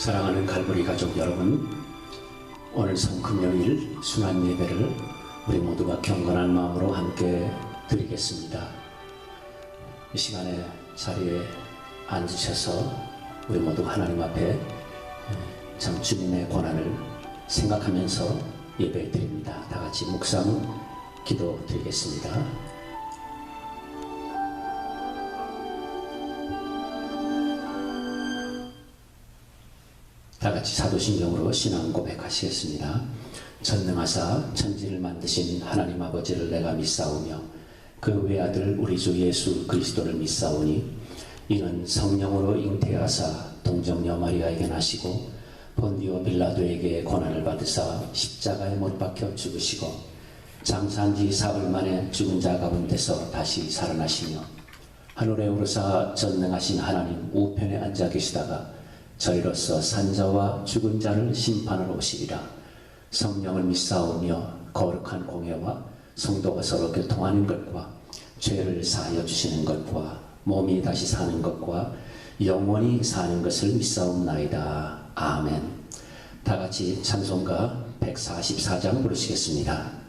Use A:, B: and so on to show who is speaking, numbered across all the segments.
A: 사랑하는 갈보리 가족 여러분, 오늘 성금요일 순환 예배를 우리 모두가 경건한 마음으로 함께 드리겠습니다. 이 시간에 자리에 앉으셔서 우리 모두 하나님 앞에 참 주님의 고난을 생각하면서 예배 드립니다. 다 같이 묵상 기도 드리겠습니다. 다 같이 사도신경으로 신앙 고백하시겠습니다. 전능하사 천지를 만드신 하나님 아버지를 내가 믿사오며 그 외아들 우리 주 예수 그리스도를 믿사오니 이는 성령으로 잉태하사 동정녀 마리아에게 나시고 본디오 빌라도에게 고난을 받으사 십자가에 못 박혀 죽으시고 장사한 지 사흘 만에 죽은 자 가운데서 다시 살아나시며 하늘에 오르사 전능하신 하나님 우편에 앉아 계시다가 저희로서 산자와 죽은 자를 심판하러 오시리라. 성령을 믿사오며 거룩한 공예와 성도가 서로 교통하는 것과 죄를 사하여 주시는 것과 몸이 다시 사는 것과 영원히 사는 것을 믿사옵나이다. 아멘. 다 같이 찬송가 144장 부르시겠습니다.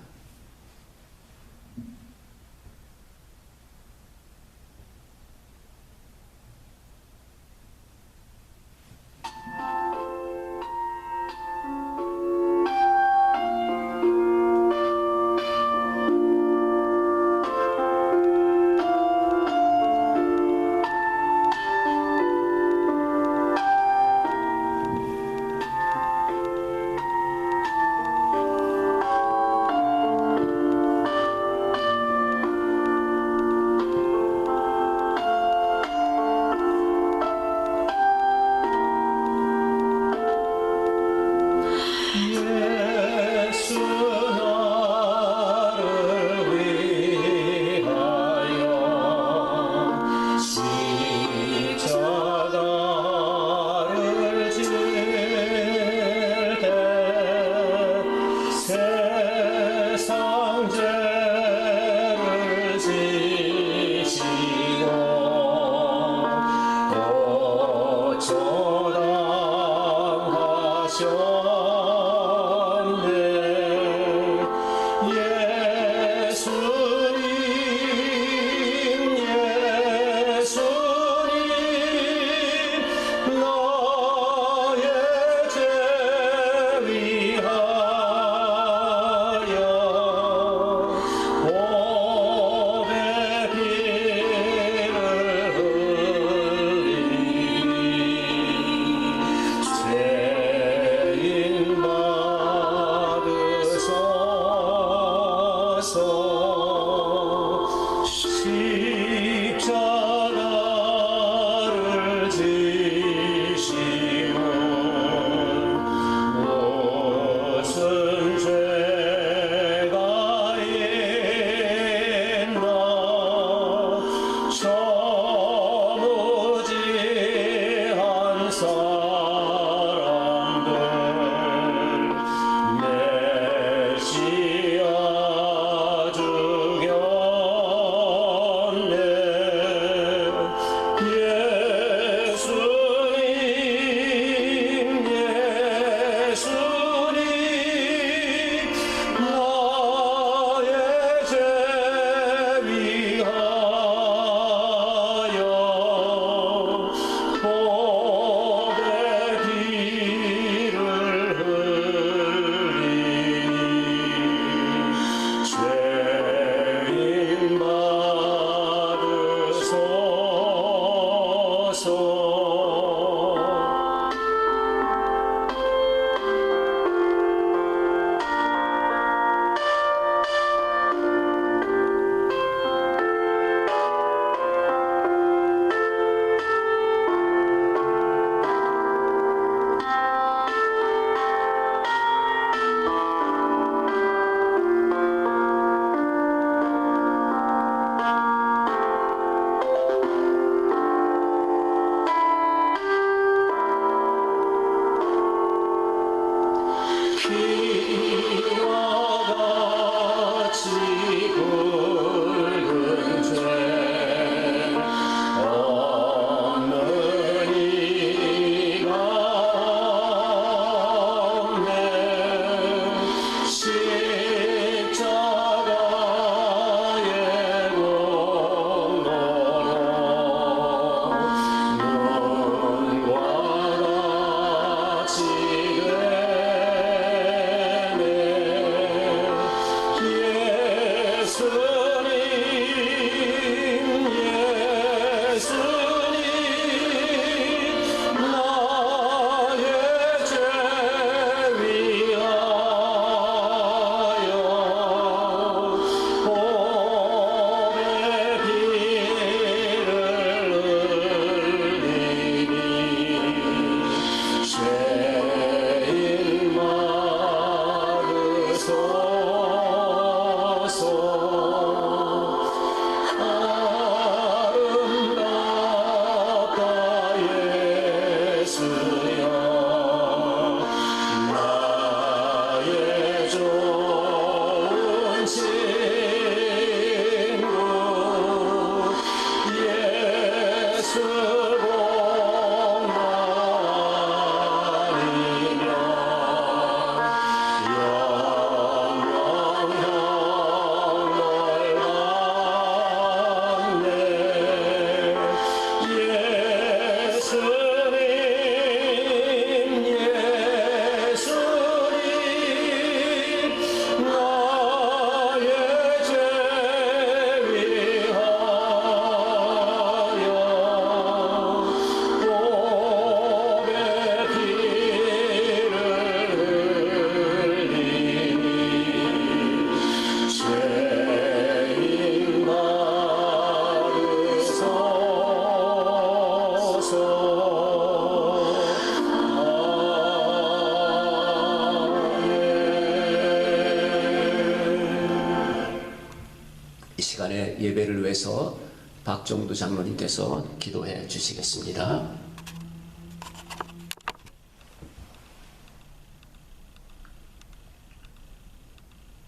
A: 예배를 위해서 박정두 장로님께서 기도해 주시겠습니다.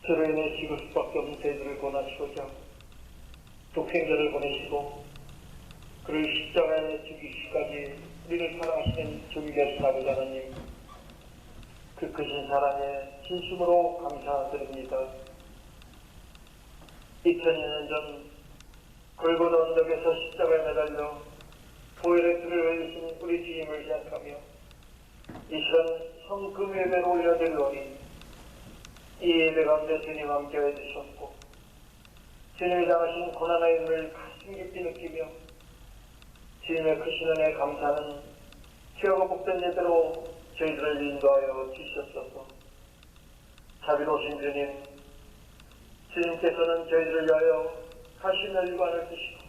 B: 저로 인해 죽을 수밖에 없는 저희들을 권하시고자 독생자를 보내시고 그를 십자가에 죽이시기까지 우리를 사랑하시는 존귀하신 아버지 하나님, 그 크신 사랑에 진심으로 감사드립니다. 2000년 전 골고다 언덕에서 십자가에 매달려 보혈의 피를 흘리신 우리 주님을 생각하며 이 시간 성금 예배를 올려드리오니 이 예배 가운데 주님 함께 해주셨고 주님이 당하신 고난의 힘을 가슴 깊이 느끼며 주님의 크신 은혜에 감사하는 귀하고 복된 예배로 저희들을 인도하여 주시옵소서. 자비로우신 주님, 주님께서는 저희들을 위하여 가시는 일관을 드시고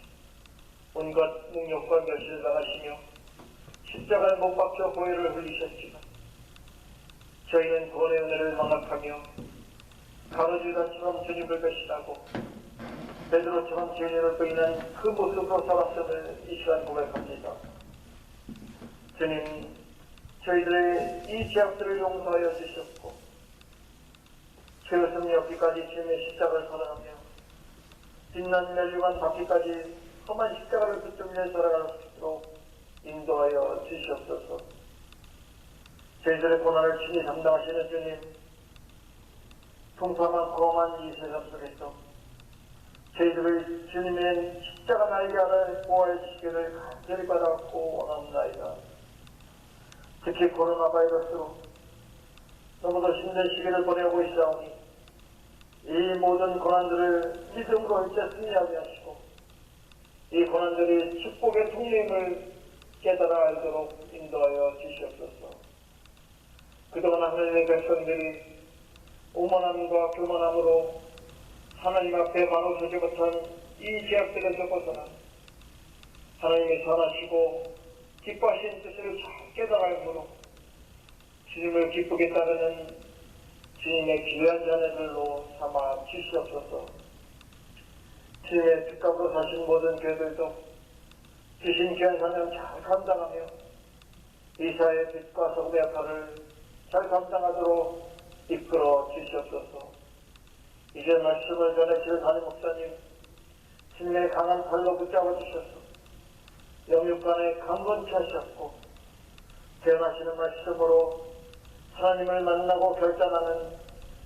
B: 온갖 능력과 멸시를 당하시며 십자가에 못 박혀 보혈을 흘리셨지만 저희는 구원의 은혜를 망각하며 가로주다처럼 주님을 배신하고 베드로처럼 주님을 부인한 그 모습으로 살았음을 이 시간 고백합니다. 주님, 저희들의 이 죄악들을 용서하여 주셨고 죄였음이 없기까지 주님의 십자가를 사랑하며 빛난 멸류관 받기까지 험한 십자가를 붙들며 살아갈 수 있도록 인도하여 주시옵소서. 저희들의 고난을 친히 담당하시는 주님, 통사만 거험한 이 세상 속에서 저희들을 주님의 십자가 날개 아래 보호해 주시기를 간절히 바라고 원합니다. 특히 코로나 바이러스로 너무도 힘든 시기를 보내고 있사오니 이 모든 고난들을 믿음으로 이제 승리하게 하시고 이 고난들이 축복의 통림을 깨달아 알도록 인도하여 주시옵소서. 그동안 하나님의 백성들이 오만함과 교만함으로 하나님 앞에 만오서지 못한 이 죄악들에서 벗어나 하나님의 선하시고 기뻐하신 뜻을 잘 깨달음으로 주님을 기쁘게 따르는 주님의 귀한 자녀들로 삼아 주시옵소서. 주님의 뜻값으로 사신 모든 교회들도 주신 귀한 사명 잘 감당하며 이 사회의 빛과 소금의 역할을 잘 감당하도록 이끌어 주시옵소서. 이제 말씀을 전해주실 담임 목사님, 주님의 강한 팔로 붙잡아 주셔서 영육간에 강건케 하셨고 태어나시는 말씀으로 하나님을 만나고 결단하는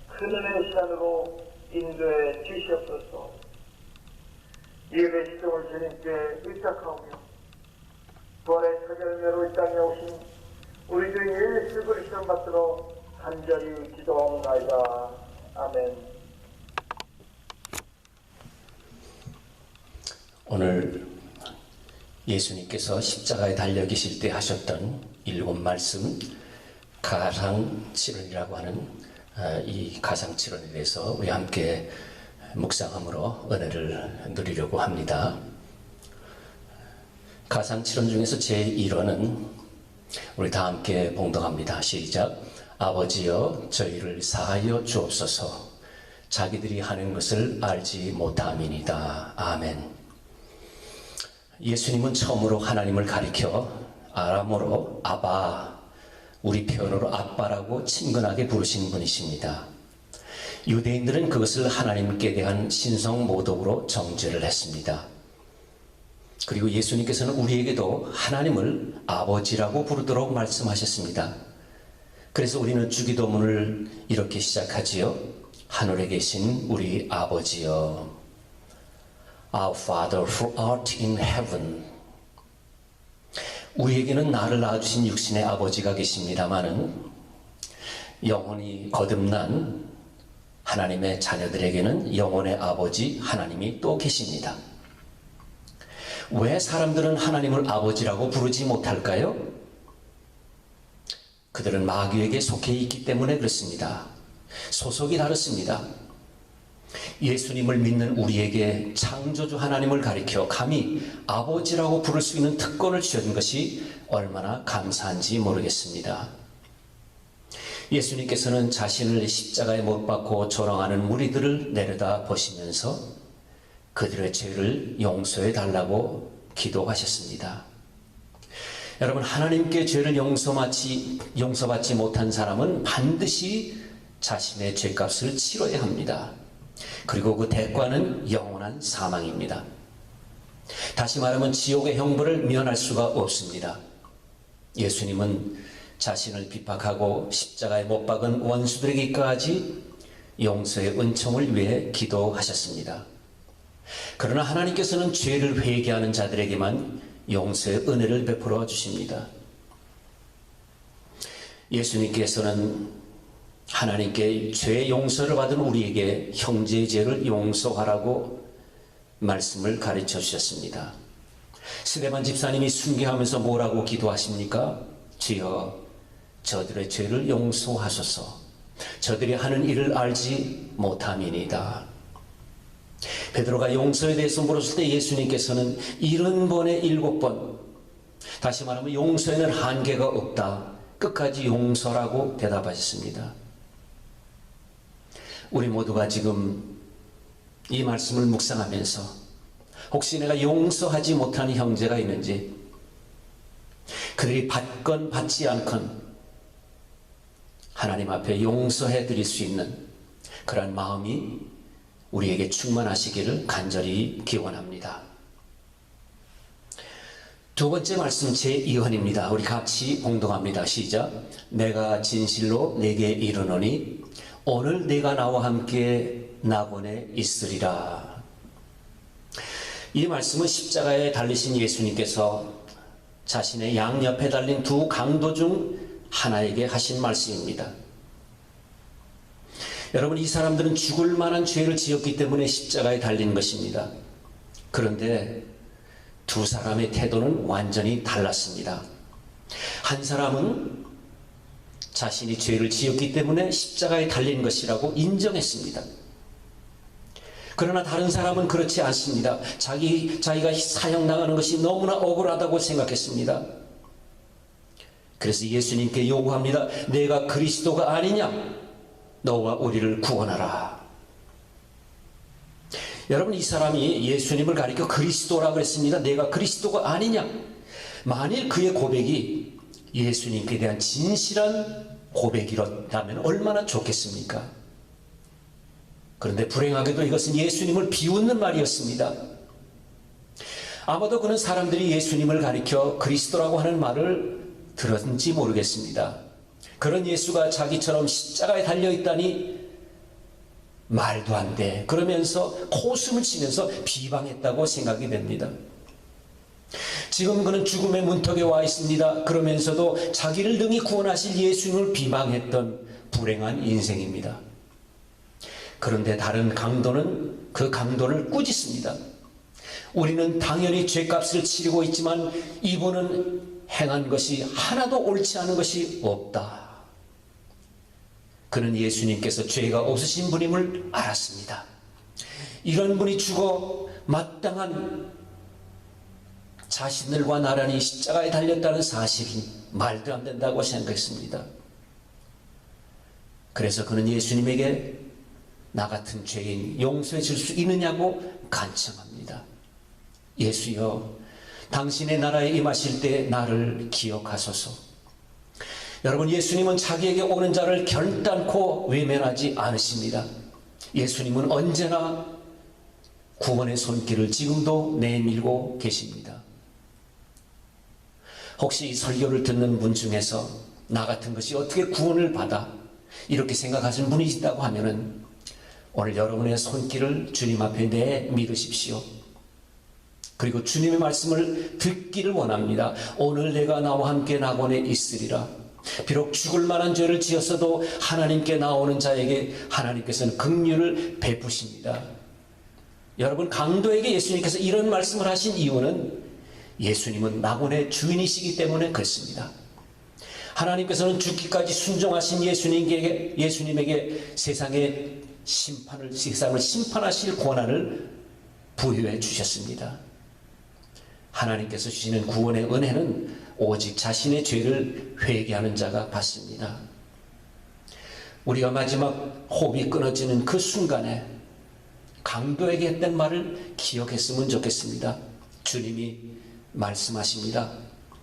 B: 큰 은혜의 시간으로 인도해 주시옵소서. 예배 시점을 주님께 의탁하오며 부활의 첫 열매로 이 땅에 오신 우리 주 예수 그리스도를 받들어 간절히 기도하옵나이다. 아멘.
A: 오늘 예수님께서 십자가에 달려 계실 때 하셨던 7말씀 가상칠언이라고 하는 이 가상칠언에 대해서 우리 함께 묵상함으로 은혜를 누리려고 합니다. 가상칠언 중에서 제1호는 우리 다 함께 봉독합니다. 시작. 아버지여 저희를 사하여 주옵소서. 자기들이 하는 것을 알지 못함이니이다. 아멘. 예수님은 처음으로 하나님을 가리켜 아람어로 아바, 우리 표현으로 아빠라고 친근하게 부르신 분이십니다. 유대인들은 그것을 하나님께 대한 신성 모독으로 정죄를 했습니다. 그리고 예수님께서는 우리에게도 하나님을 아버지라고 부르도록 말씀하셨습니다. 그래서 우리는 주기도문을 이렇게 시작하지요. 하늘에 계신 우리 아버지여, Our Father who art in heaven. 우리에게는 나를 낳아주신 육신의 아버지가 계십니다마는 영혼이 거듭난 하나님의 자녀들에게는 영혼의 아버지 하나님이 또 계십니다. 왜 사람들은 하나님을 아버지라고 부르지 못할까요? 그들은 마귀에게 속해 있기 때문에 그렇습니다. 소속이 다릅니다. 예수님을 믿는 우리에게 창조주 하나님을 가리켜 감히 아버지라고 부를 수 있는 특권을 주신 것이 얼마나 감사한지 모르겠습니다. 예수님께서는 자신을 십자가에 못 박고 조롱하는 무리들을 내려다 보시면서 그들의 죄를 용서해 달라고 기도하셨습니다. 여러분, 하나님께 죄를 용서받지 못한 사람은 반드시 자신의 죄값을 치러야 합니다. 그리고 그 대가는 영원한 사망입니다. 다시 말하면 지옥의 형벌을 면할 수가 없습니다. 예수님은 자신을 핍박하고 십자가에 못 박은 원수들에게까지 용서의 은총을 위해 기도하셨습니다. 그러나 하나님께서는 죄를 회개하는 자들에게만 용서의 은혜를 베풀어 주십니다. 예수님께서는 하나님께 죄 용서를 받은 우리에게 형제의 죄를 용서하라고 말씀을 가르쳐 주셨습니다. 스데반 집사님이 순교하면서 뭐라고 기도하십니까? 주여, 저들의 죄를 용서하소서. 저들이 하는 일을 알지 못함이니이다. 베드로가 용서에 대해서 물었을 때 예수님께서는 70번에 7번, 다시 말하면 용서에는 한계가 없다, 끝까지 용서라고 대답하셨습니다. 우리 모두가 지금 이 말씀을 묵상하면서 혹시 내가 용서하지 못하는 형제가 있는지, 그들이 받건 받지 않건 하나님 앞에 용서해 드릴 수 있는 그런 마음이 우리에게 충만하시기를 간절히 기원합니다. 두 번째 말씀 제2헌입니다. 우리 같이 봉독합니다. 시작. 내가 진실로 내게 이르노니 오늘 내가 나와 함께 낙원에 있으리라. 이 말씀은 십자가에 달리신 예수님께서 자신의 양옆에 달린 두 강도 중 하나에게 하신 말씀입니다. 여러분, 이 사람들은 죽을 만한 죄를 지었기 때문에 십자가에 달린 것입니다. 그런데 두 사람의 태도는 완전히 달랐습니다. 한 사람은 자신이 죄를 지었기 때문에 십자가에 달린 것이라고 인정했습니다. 그러나 다른 사람은 그렇지 않습니다. 자기가 사형당하는 것이 너무나 억울하다고 생각했습니다. 그래서 예수님께 요구합니다. 내가 그리스도가 아니냐? 너와 우리를 구원하라. 여러분, 이 사람이 예수님을 가리켜 그리스도라고 했습니다. 내가 그리스도가 아니냐? 만일 그의 고백이 예수님께 대한 진실한 고백이라면 얼마나 좋겠습니까? 그런데 불행하게도 이것은 예수님을 비웃는 말이었습니다. 아마도 그는 사람들이 예수님을 가리켜 그리스도라고 하는 말을 들었는지 모르겠습니다. 그런 예수가 자기처럼 십자가에 달려있다니 말도 안 돼. 그러면서 코웃음을 치면서 비방했다고 생각이 됩니다. 지금 그는 죽음의 문턱에 와 있습니다. 그러면서도 자기를 능히 구원하실 예수님을 비방했던 불행한 인생입니다. 그런데 다른 강도는 그 강도를 꾸짖습니다. 우리는 당연히 죄값을 치르고 있지만 이분은 행한 것이 하나도 옳지 않은 것이 없다. 그는 예수님께서 죄가 없으신 분임을 알았습니다. 이런 분이 죽어 마땅한 자신들과 나란히 십자가에 달렸다는 사실이 말도 안 된다고 생각했습니다. 그래서 그는 예수님에게 나 같은 죄인 용서해 줄 수 있느냐고 간청합니다. 예수여, 당신의 나라에 임하실 때 나를 기억하소서. 여러분, 예수님은 자기에게 오는 자를 결단코 외면하지 않으십니다. 예수님은 언제나 구원의 손길을 지금도 내밀고 계십니다. 혹시 이 설교를 듣는 분 중에서 나 같은 것이 어떻게 구원을 받아? 이렇게 생각하시는 분이 있다고 하면은 오늘 여러분의 손길을 주님 앞에 내밀으십시오. 그리고 주님의 말씀을 듣기를 원합니다. 오늘 내가 나와 함께 낙원에 있으리라. 비록 죽을 만한 죄를 지었어도 하나님께 나오는 자에게 하나님께서는 긍휼을 베푸십니다. 여러분, 강도에게 예수님께서 이런 말씀을 하신 이유는 예수님은 낙원의 주인이시기 때문에 그렇습니다. 하나님께서는 죽기까지 순종하신 예수님에게 세상을 심판하실 권한을 부여해 주셨습니다. 하나님께서 주시는 구원의 은혜는 오직 자신의 죄를 회개하는 자가 받습니다. 우리가 마지막 호흡이 끊어지는 그 순간에 강도에게 했던 말을 기억했으면 좋겠습니다. 주님이 말씀하십니다.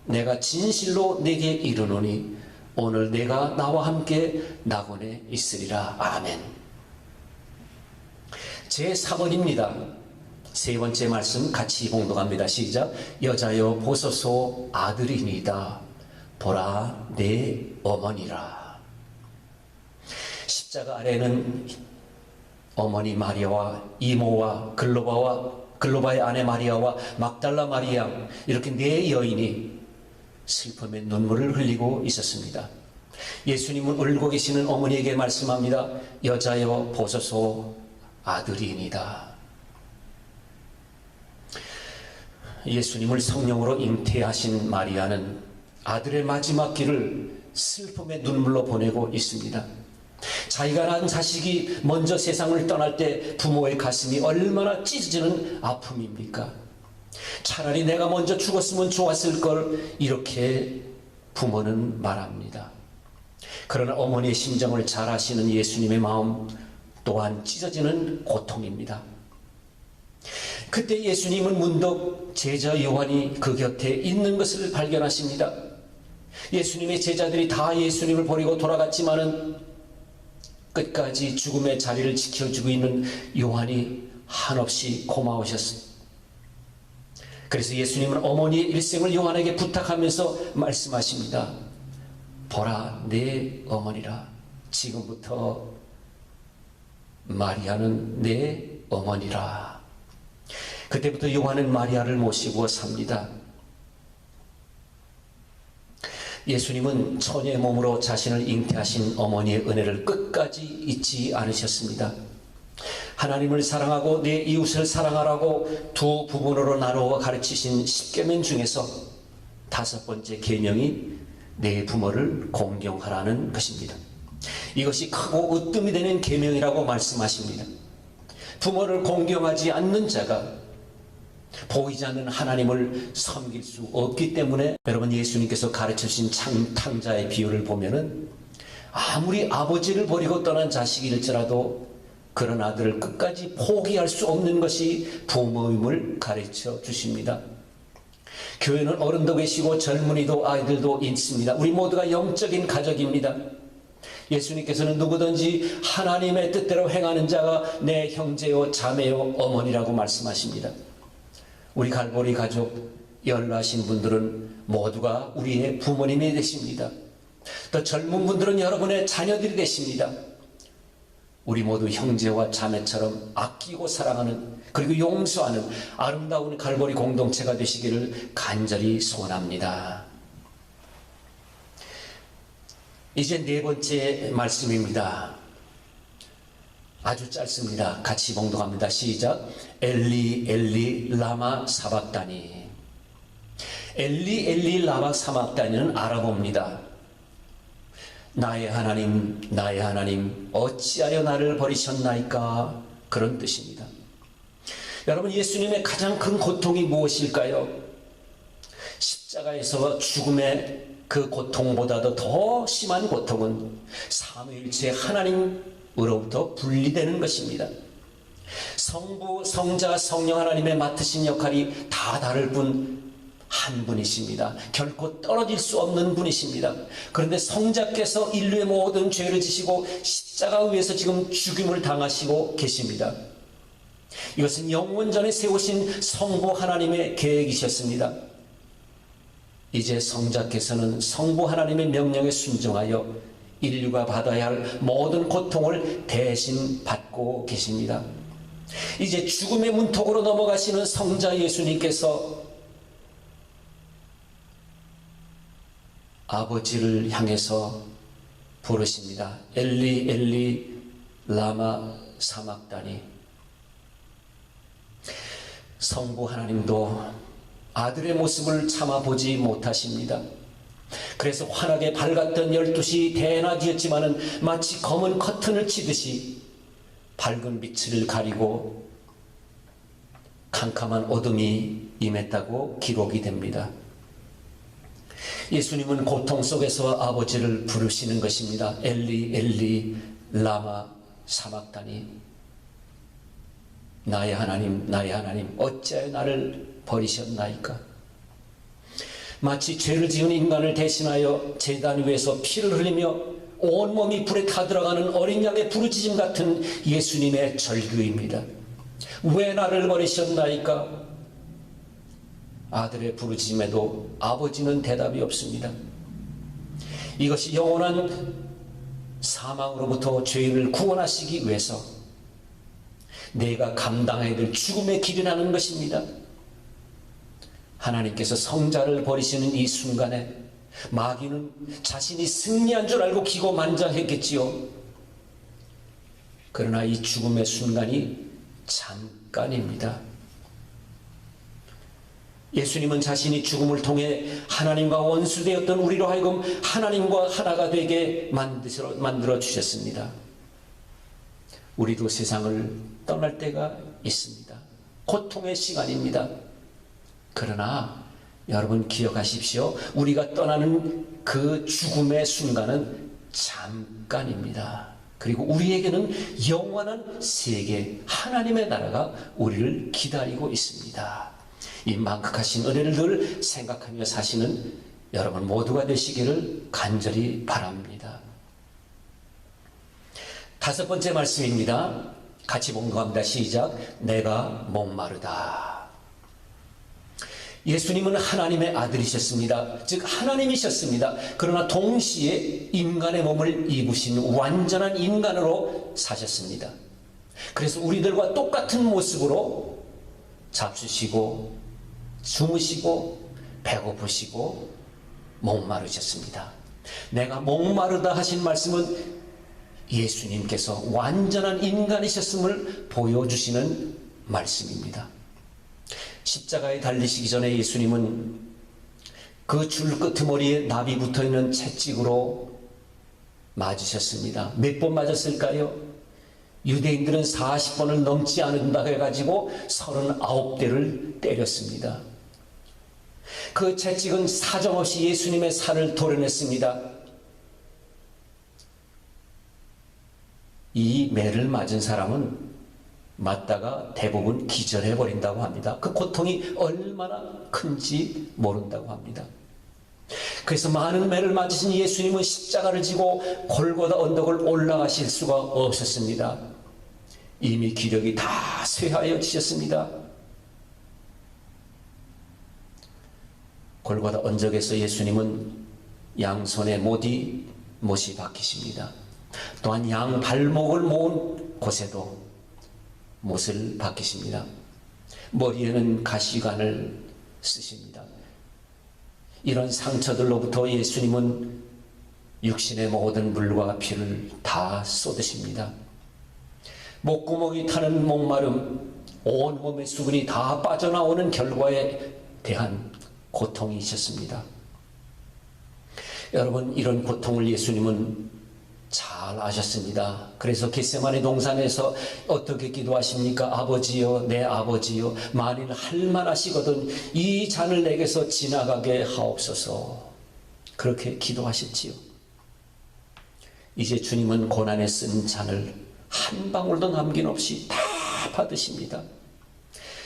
A: 내가 진실로 내게 이르노니 오늘 내가 나와 함께 낙원에 있으리라. 아멘. 제3번입니다. 세 번째 말씀 같이 봉독합니다. 시작. 여자여 보소서 아들이니이다. 보라 내 어머니라. 십자가 아래는 어머니 마리아와 이모와 글로바의 아내 마리아와 막달라 마리아, 이렇게 네 여인이 슬픔의 눈물을 흘리고 있었습니다. 예수님은 울고 계시는 어머니에게 말씀합니다. 여자여 보소서 아들이니이다. 예수님을 성령으로 잉태하신 마리아는 아들의 마지막 길을 슬픔의 눈물로 보내고 있습니다. 자기가 낳은 자식이 먼저 세상을 떠날 때 부모의 가슴이 얼마나 찢어지는 아픔입니까? 차라리 내가 먼저 죽었으면 좋았을 걸, 이렇게 부모는 말합니다. 그러나 어머니의 심정을 잘 아시는 예수님의 마음 또한 찢어지는 고통입니다. 그때 예수님은 문득 제자 요한이 그 곁에 있는 것을 발견하십니다. 예수님의 제자들이 다 예수님을 버리고 돌아갔지만은 끝까지 죽음의 자리를 지켜주고 있는 요한이 한없이 고마우셨습니다. 그래서 예수님은 어머니의 일생을 요한에게 부탁하면서 말씀하십니다. 보라 내 어머니라. 지금부터 마리아는 내 어머니라. 그때부터 요한은 마리아를 모시고 삽니다. 예수님은 처녀의 몸으로 자신을 잉태하신 어머니의 은혜를 끝까지 잊지 않으셨습니다. 하나님을 사랑하고 내 이웃을 사랑하라고 두 부분으로 나누어 가르치신 10계명 중에서 5번째 계명이 내 부모를 공경하라는 것입니다. 이것이 크고 으뜸이 되는 계명이라고 말씀하십니다. 부모를 공경하지 않는 자가 보이지 않는 하나님을 섬길 수 없기 때문에, 여러분 예수님께서 가르쳐주신 창자의 비유를 보면은 아무리 아버지를 버리고 떠난 자식일지라도 그런 아들을 끝까지 포기할 수 없는 것이 부모임을 가르쳐 주십니다. 교회는 어른도 계시고 젊은이도 아이들도 있습니다. 우리 모두가 영적인 가족입니다. 예수님께서는 누구든지 하나님의 뜻대로 행하는 자가 내 형제요 자매요 어머니라고 말씀하십니다. 우리 갈보리 가족 연로하신 분들은 모두가 우리의 부모님이 되십니다. 또 젊은 분들은 여러분의 자녀들이 되십니다. 우리 모두 형제와 자매처럼 아끼고 사랑하는, 그리고 용서하는 아름다운 갈보리 공동체가 되시기를 간절히 소원합니다. 이제 네 번째 말씀입니다. 아주 짧습니다. 같이 봉독합니다. 시작. 엘리 엘리 라마 사박다니. 엘리 엘리 라마 사박다니는 아랍어입니다. 나의 하나님 어찌하여 나를 버리셨나이까, 그런 뜻입니다. 여러분 예수님의 가장 큰 고통이 무엇일까요? 십자가에서 죽음의 그 고통보다도 더 심한 고통은 삼위일체 하나님으로부터 분리되는 것입니다. 성부, 성자, 성령 하나님의 맡으신 역할이 다 다를 뿐 한 분이십니다. 결코 떨어질 수 없는 분이십니다. 그런데 성자께서 인류의 모든 죄를 지시고 십자가 위에서 지금 죽임을 당하시고 계십니다. 이것은 영원전에 세우신 성부 하나님의 계획이셨습니다. 이제 성자께서는 성부 하나님의 명령에 순종하여 인류가 받아야 할 모든 고통을 대신 받고 계십니다. 이제 죽음의 문턱으로 넘어가시는 성자 예수님께서 아버지를 향해서 부르십니다. 엘리 엘리 라마 사막다니. 성부 하나님도 아들의 모습을 참아보지 못하십니다. 그래서 환하게 밝았던 12시 대낮이었지만은 마치 검은 커튼을 치듯이 밝은 빛을 가리고 캄캄한 어둠이 임했다고 기록이 됩니다. 예수님은 고통 속에서 아버지를 부르시는 것입니다. 엘리 엘리 라마 사막다니. 나의 하나님, 나의 하나님, 어찌하여 나를 버리셨나이까? 마치 죄를 지은 인간을 대신하여 제단 위에서 피를 흘리며 온몸이 불에 타들어가는 어린 양의 부르짖음 같은 예수님의 절규입니다. 왜 나를 버리셨나이까? 아들의 부르짖음에도 아버지는 대답이 없습니다. 이것이 영원한 사망으로부터 죄인을 구원하시기 위해서 내가 감당해야 될 죽음의 길이라는 것입니다. 하나님께서 성자를 버리시는 이 순간에 마귀는 자신이 승리한 줄 알고 기고만장했겠지요. 그러나 이 죽음의 순간이 잠깐입니다. 예수님은 자신이 죽음을 통해 하나님과 원수되었던 우리로 하여금 하나님과 하나가 되게 만들어 주셨습니다. 우리도 세상을 떠날 때가 있습니다. 고통의 시간입니다. 그러나 여러분 기억하십시오. 우리가 떠나는 그 죽음의 순간은 잠깐입니다. 그리고 우리에게는 영원한 세계 하나님의 나라가 우리를 기다리고 있습니다. 이 만극하신 은혜를 늘 생각하며 사시는 여러분 모두가 되시기를 간절히 바랍니다. 다섯 번째 말씀입니다. 같이 봉독합니다. 시작. 내가 목마르다. 예수님은 하나님의 아들이셨습니다. 즉 하나님이셨습니다. 그러나 동시에 인간의 몸을 입으신 완전한 인간으로 사셨습니다. 그래서 우리들과 똑같은 모습으로 잡수시고 주무시고 배고프시고 목마르셨습니다. 내가 목마르다 하신 말씀은 예수님께서 완전한 인간이셨음을 보여주시는 말씀입니다. 십자가에 달리시기 전에 예수님은 그 줄 끄트머리에 납이 붙어있는 채찍으로 맞으셨습니다. 몇 번 맞았을까요? 유대인들은 40번을 넘지 않는다고 해가지고 39대를 때렸습니다. 그 채찍은 사정없이 예수님의 살을 도려냈습니다. 이 매를 맞은 사람은 맞다가 대부분 기절해버린다고 합니다. 그 고통이 얼마나 큰지 모른다고 합니다. 그래서 많은 매를 맞으신 예수님은 십자가를 지고 골고다 언덕을 올라가실 수가 없었습니다. 이미 기력이 다 쇠하여지셨습니다. 골고다 언덕에서 예수님은 양손에 못이 박히십니다. 또한 양 발목을 모은 곳에도 못을 박히십니다. 머리에는 가시관을 쓰십니다. 이런 상처들로부터 예수님은 육신의 모든 물과 피를 다 쏟으십니다. 목구멍이 타는 목마름, 온몸의 수분이 다 빠져나오는 결과에 대한 고통이 있었습니다. 여러분, 이런 고통을 예수님은 잘 아셨습니다. 그래서 겟세마네 동산에서 어떻게 기도하십니까? 아버지여, 내 아버지여, 만일 할만하시거든 이 잔을 내게서 지나가게 하옵소서. 그렇게 기도하셨지요. 이제 주님은 고난에 쓴 잔을 한 방울도 남김없이 다 받으십니다.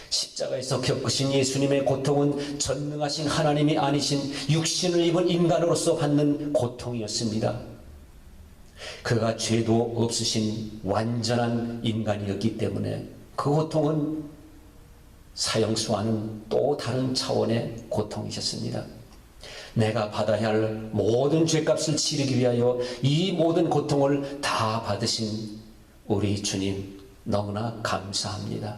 A: 십자가에서 겪으신 예수님의 고통은 전능하신 하나님이 아니신 육신을 입은 인간으로서 받는 고통이었습니다. 그가 죄도 없으신 완전한 인간이었기 때문에 그 고통은 사형수와는 또 다른 차원의 고통이셨습니다. 내가 받아야 할 모든 죄값을 치르기 위하여 이 모든 고통을 다 받으신 우리 주님 너무나 감사합니다.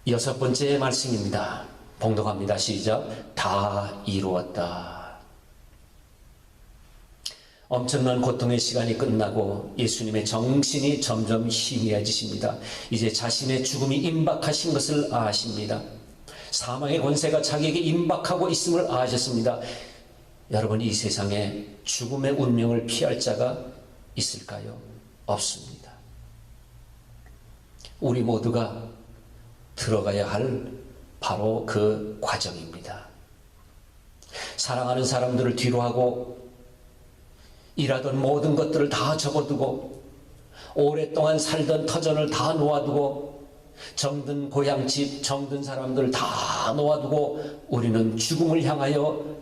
A: 여섯 번째 말씀입니다. 봉독합니다. 시작. 다 이루었다. 엄청난 고통의 시간이 끝나고 예수님의 정신이 점점 희미해지십니다. 이제 자신의 죽음이 임박하신 것을 아십니다. 사망의 권세가 자기에게 임박하고 있음을 아셨습니다. 여러분, 이 세상에 죽음의 운명을 피할 자가 있을까요? 없습니다. 우리 모두가 들어가야 할 바로 그 과정입니다. 사랑하는 사람들을 뒤로 하고 일하던 모든 것들을 다 접어두고 오랫동안 살던 터전을 다 놓아두고 정든 고향집, 정든 사람들 다 놓아두고 우리는 죽음을 향하여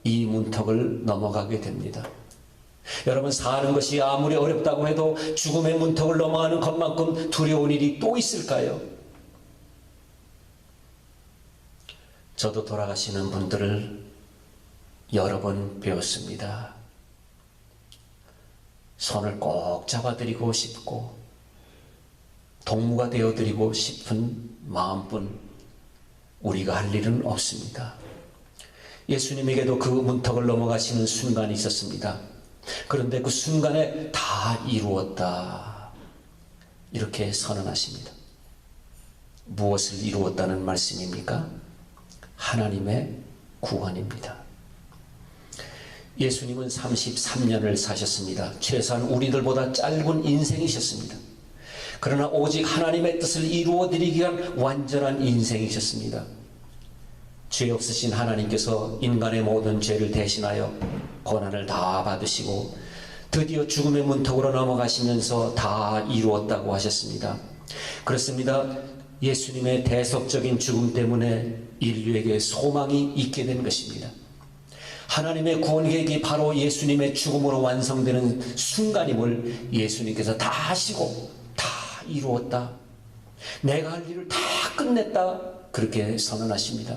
A: 이 문턱을 넘어가게 됩니다. 여러분, 사는 것이 아무리 어렵다고 해도 죽음의 문턱을 넘어가는 것만큼 두려운 일이 또 있을까요? 저도 돌아가시는 분들을 여러 번 배웠습니다. 손을 꼭 잡아드리고 싶고 동무가 되어드리고 싶은 마음뿐 우리가 할 일은 없습니다. 예수님에게도 그 문턱을 넘어가시는 순간이 있었습니다. 그런데 그 순간에 다 이루었다, 이렇게 선언하십니다. 무엇을 이루었다는 말씀입니까? 하나님의 구원입니다. 예수님은 33년을 사셨습니다. 최소한 우리들보다 짧은 인생이셨습니다. 그러나 오직 하나님의 뜻을 이루어드리기 위한 완전한 인생이셨습니다. 죄 없으신 하나님께서 인간의 모든 죄를 대신하여 고난을 다 받으시고 드디어 죽음의 문턱으로 넘어가시면서 다 이루었다고 하셨습니다. 그렇습니다. 예수님의 대속적인 죽음 때문에 인류에게 소망이 있게 된 것입니다. 하나님의 구원 계획이 바로 예수님의 죽음으로 완성되는 순간임을 예수님께서 다 하시고 다 이루었다, 내가 할 일을 다 끝냈다, 그렇게 선언하십니다.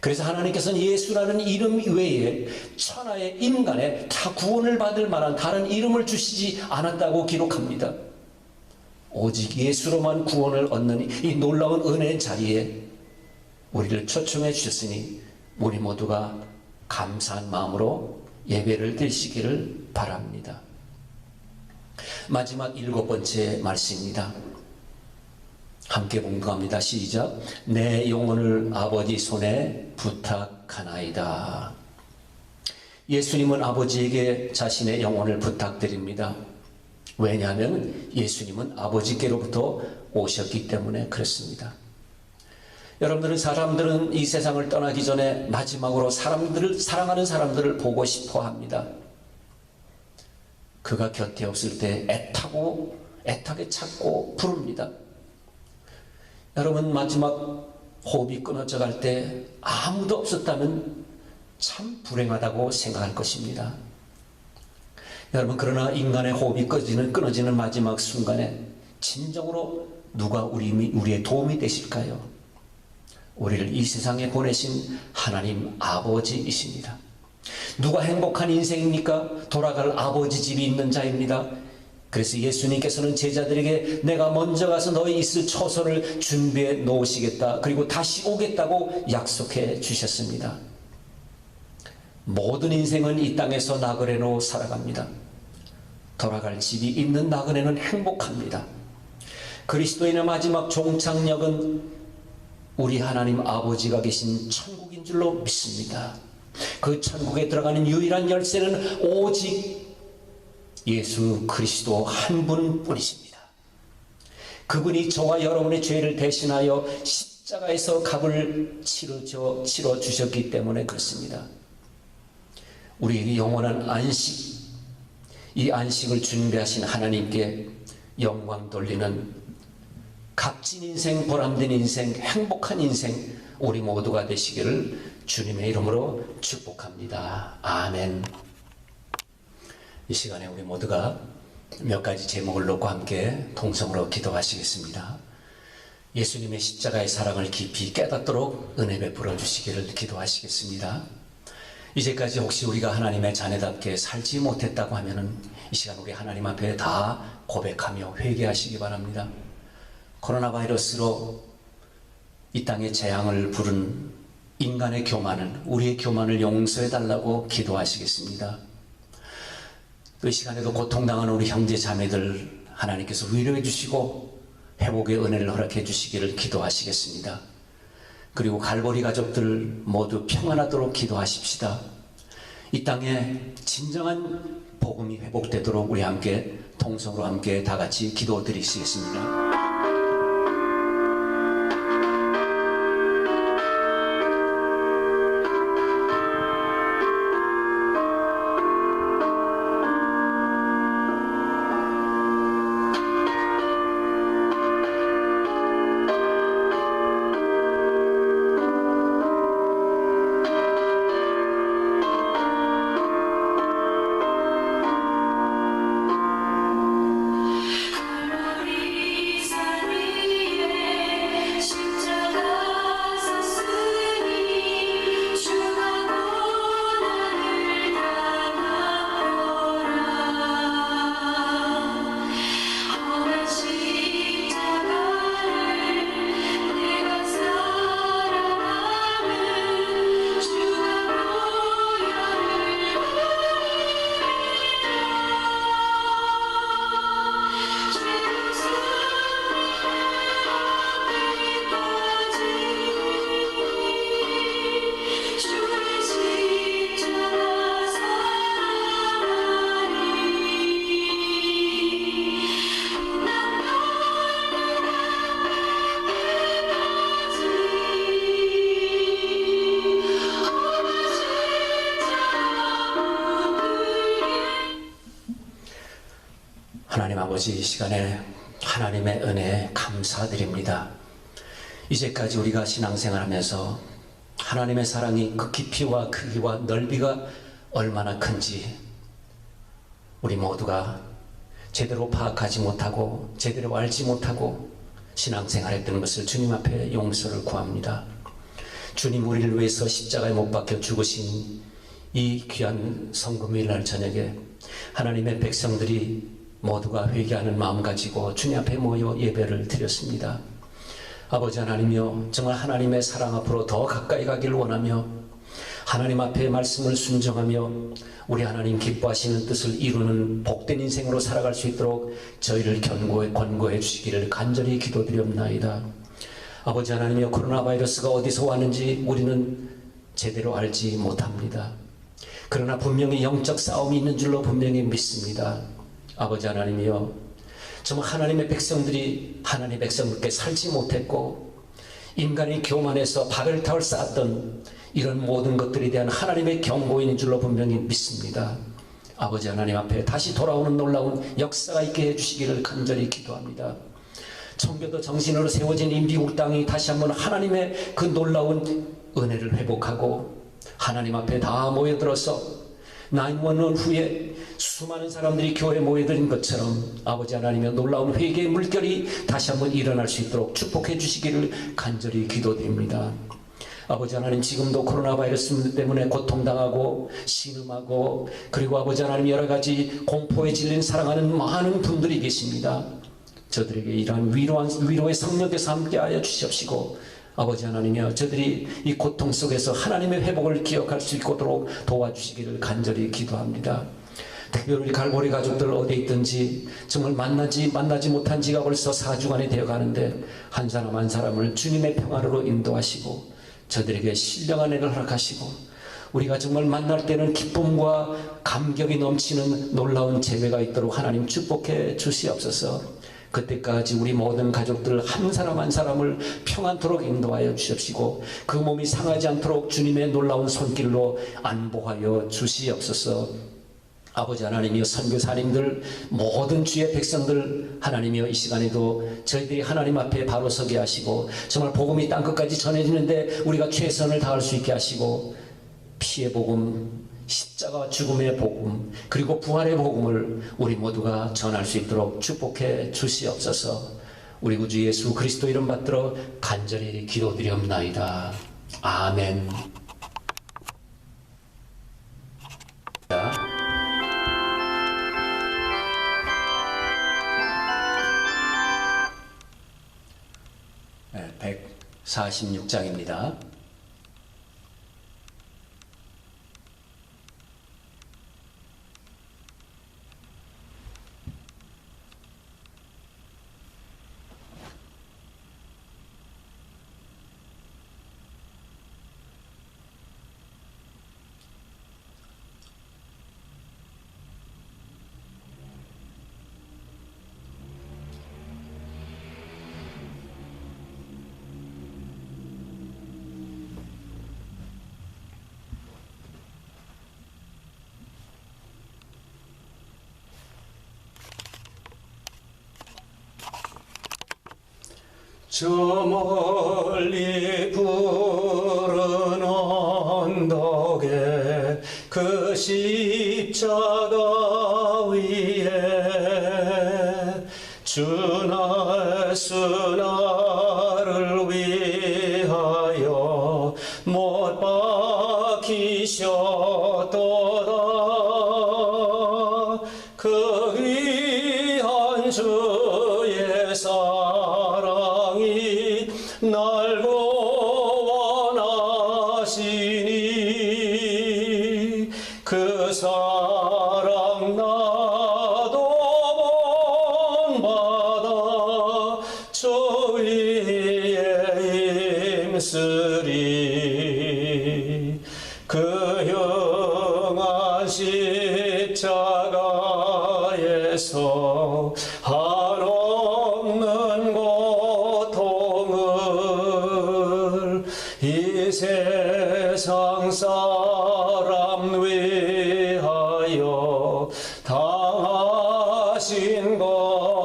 A: 그래서 하나님께서는 예수라는 이름 외에 천하의 인간에 다 구원을 받을 만한 다른 이름을 주시지 않았다고 기록합니다. 오직 예수로만 구원을 얻는 이 놀라운 은혜의 자리에 우리를 초청해 주셨으니 우리 모두가 감사한 마음으로 예배를 드리시기를 바랍니다. 마지막 7번째 말씀입니다. 함께 봉독합니다. 시작. 내 영혼을 아버지 손에 부탁하나이다. 예수님은 아버지에게 자신의 영혼을 부탁드립니다. 왜냐하면 예수님은 아버지께로부터 오셨기 때문에 그렇습니다. 여러분들은 사람들은 이 세상을 떠나기 전에 마지막으로 사랑하는 사람들을 보고 싶어 합니다. 그가 곁에 없을 때 애타게 찾고 부릅니다. 여러분, 마지막 호흡이 끊어져 갈 때 아무도 없었다면 참 불행하다고 생각할 것입니다. 여러분, 그러나 인간의 호흡이 끊어지는 마지막 순간에 진정으로 누가 우리의 도움이 되실까요? 우리를 이 세상에 보내신 하나님 아버지이십니다. 누가 행복한 인생입니까? 돌아갈 아버지 집이 있는 자입니다. 그래서 예수님께서는 제자들에게 내가 먼저 가서 너희 있을 처소를 준비해 놓으시겠다, 그리고 다시 오겠다고 약속해 주셨습니다. 모든 인생은 이 땅에서 나그네로 살아갑니다. 돌아갈 집이 있는 나그네는 행복합니다. 그리스도인의 마지막 종착역은 우리 하나님 아버지가 계신 천국인 줄로 믿습니다. 그 천국에 들어가는 유일한 열쇠는 오직 예수 그리스도 한 분뿐이십니다. 그분이 저와 여러분의 죄를 대신하여 십자가에서 값을 치러 주셨기 때문에 그렇습니다. 우리에게 영원한 안식, 이 안식을 준비하신 하나님께 영광 돌리는 값진 인생, 보람된 인생, 행복한 인생 우리 모두가 되시기를 주님의 이름으로 축복합니다. 아멘. 이 시간에 우리 모두가 몇 가지 제목을 놓고 함께 통성으로 기도하시겠습니다. 예수님의 십자가의 사랑을 깊이 깨닫도록 은혜 베풀어 주시기를 기도하시겠습니다. 이제까지 혹시 우리가 하나님의 자녀답게 살지 못했다고 하면은 이 시간 우리 하나님 앞에 다 고백하며 회개하시기 바랍니다. 코로나 바이러스로 이 땅에 재앙을 부른 인간의 교만을, 우리의 교만을 용서해 달라고 기도하시겠습니다. 또 이 시간에도 고통당하는 우리 형제 자매들 하나님께서 위로해 주시고 회복의 은혜를 허락해 주시기를 기도하시겠습니다. 그리고 갈보리 가족들 모두 평안하도록 기도하십시다. 이 땅에 진정한 복음이 회복되도록 우리 함께 통성으로 함께 다 같이 기도드리시겠습니다. 아버지, 이 시간에 하나님의 은혜에 감사드립니다. 이제까지 우리가 신앙생활하면서 하나님의 사랑이 그 깊이와 크기와 넓이가 얼마나 큰지 우리 모두가 제대로 파악하지 못하고 제대로 알지 못하고 신앙생활했던 것을 주님 앞에 용서를 구합니다. 주님, 우리를 위해서 십자가에 못 박혀 죽으신 이 귀한 성금요일날 저녁에 하나님의 백성들이 모두가 회개하는 마음 가지고 주님 앞에 모여 예배를 드렸습니다. 아버지 하나님이여, 정말 하나님의 사랑 앞으로 더 가까이 가기를 원하며 하나님 앞에 말씀을 순종하며 우리 하나님 기뻐하시는 뜻을 이루는 복된 인생으로 살아갈 수 있도록 저희를 권고해 주시기를 간절히 기도드렸나이다. 아버지 하나님이여, 코로나 바이러스가 어디서 왔는지 우리는 제대로 알지 못합니다. 그러나 분명히 영적 싸움이 있는 줄로 분명히 믿습니다. 아버지 하나님이여, 정말 하나님의 백성들이 하나님의 백성들께 살지 못했고 인간의 교만에서 바벨탑을 쌓았던 이런 모든 것들에 대한 하나님의 경고인 줄로 분명히 믿습니다. 아버지 하나님 앞에 다시 돌아오는 놀라운 역사가 있게 해주시기를 간절히 기도합니다. 청교도 정신으로 세워진 이 미국 땅이 다시 한번 하나님의 그 놀라운 은혜를 회복하고 하나님 앞에 다 모여들어서 911 후에 수많은 사람들이 교회에 모여드린 것처럼 아버지 하나님의 놀라운 회개의 물결이 다시 한번 일어날 수 있도록 축복해 주시기를 간절히 기도드립니다. 아버지 하나님, 지금도 코로나 바이러스 때문에 고통당하고 신음하고 그리고 아버지 하나님 여러 가지 공포에 질린 사랑하는 많은 분들이 계십니다. 저들에게 이러한 위로의 성령께서 함께하여 주시옵시고 아버지 하나님이여, 저들이 이 고통 속에서 하나님의 회복을 기억할 수 있도록 도와주시기를 간절히 기도합니다. 특별히 우리 갈보리 가족들 어디에 있든지 정말 만나지 못한 지가 벌써 4주간이 되어가는데 한 사람 한 사람을 주님의 평화로 인도하시고 저들에게 신령한 은혜를 허락하시고 우리가 정말 만날 때는 기쁨과 감격이 넘치는 놀라운 재회가 있도록 하나님 축복해 주시옵소서. 그때까지 우리 모든 가족들 한 사람 한 사람을 평안토록 인도하여 주십시고 그 몸이 상하지 않도록 주님의 놀라운 손길로 안보하여 주시옵소서. 아버지 하나님이여, 선교사님들 모든 주의 백성들 하나님이여, 이 시간에도 저희들이 하나님 앞에 바로 서게 하시고 정말 복음이 땅끝까지 전해지는데 우리가 최선을 다할 수 있게 하시고 피의 복음, 십자가 죽음의 복음 그리고 부활의 복음을 우리 모두가 전할 수 있도록 축복해 주시옵소서. 우리 구주 예수 그리스도 이름 받들어 간절히 기도드리옵나이다. 아멘. 146장입니다. 저 멀리 푸른 언덕에 그 십자가 위에 주 예수 나를 위하여 못 박히셨도다. 그 귀한 주의 사랑이 날 구원하시니 그 사랑 나도 본받아 주 위에 힘쓰리. 그 영한 십자가에서 한없는 고통을 이 세상 사람 위하여 당하신 것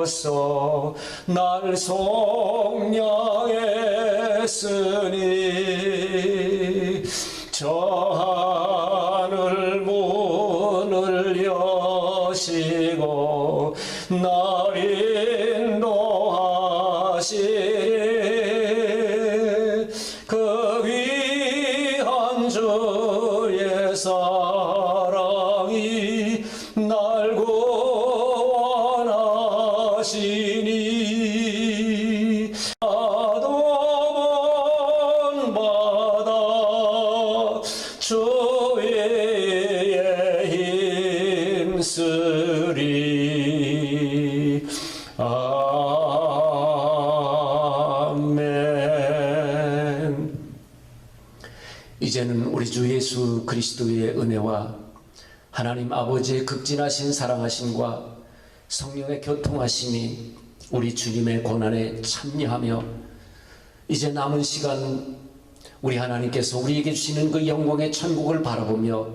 A: 주옵소서. 날 속량했으니 저 하늘 문을 여시고 날 인도하시니 그 귀한 주의 사랑이 날 구원하시니 바다 주위에 힘쓰리. 아멘. 이제는 우리 주 예수 그리스도의 은혜와 하나님 아버지의 극진하신 사랑하심과 성령의 교통하심이 우리 주님의 고난에 참여하며 이제 남은 시간 우리 하나님께서 우리에게 주시는 그 영광의 천국을 바라보며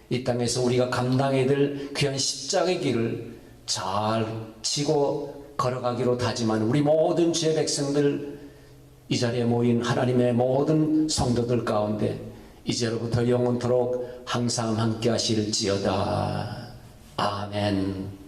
A: 이 땅에서 우리가 감당해야 될 귀한 십자가의 길을 잘 지고 걸어가기로 다짐한 우리 모든 주의 백성들, 이 자리에 모인 하나님의 모든 성도들 가운데 이제로부터 영원토록 항상 함께 하실지어다. 아멘.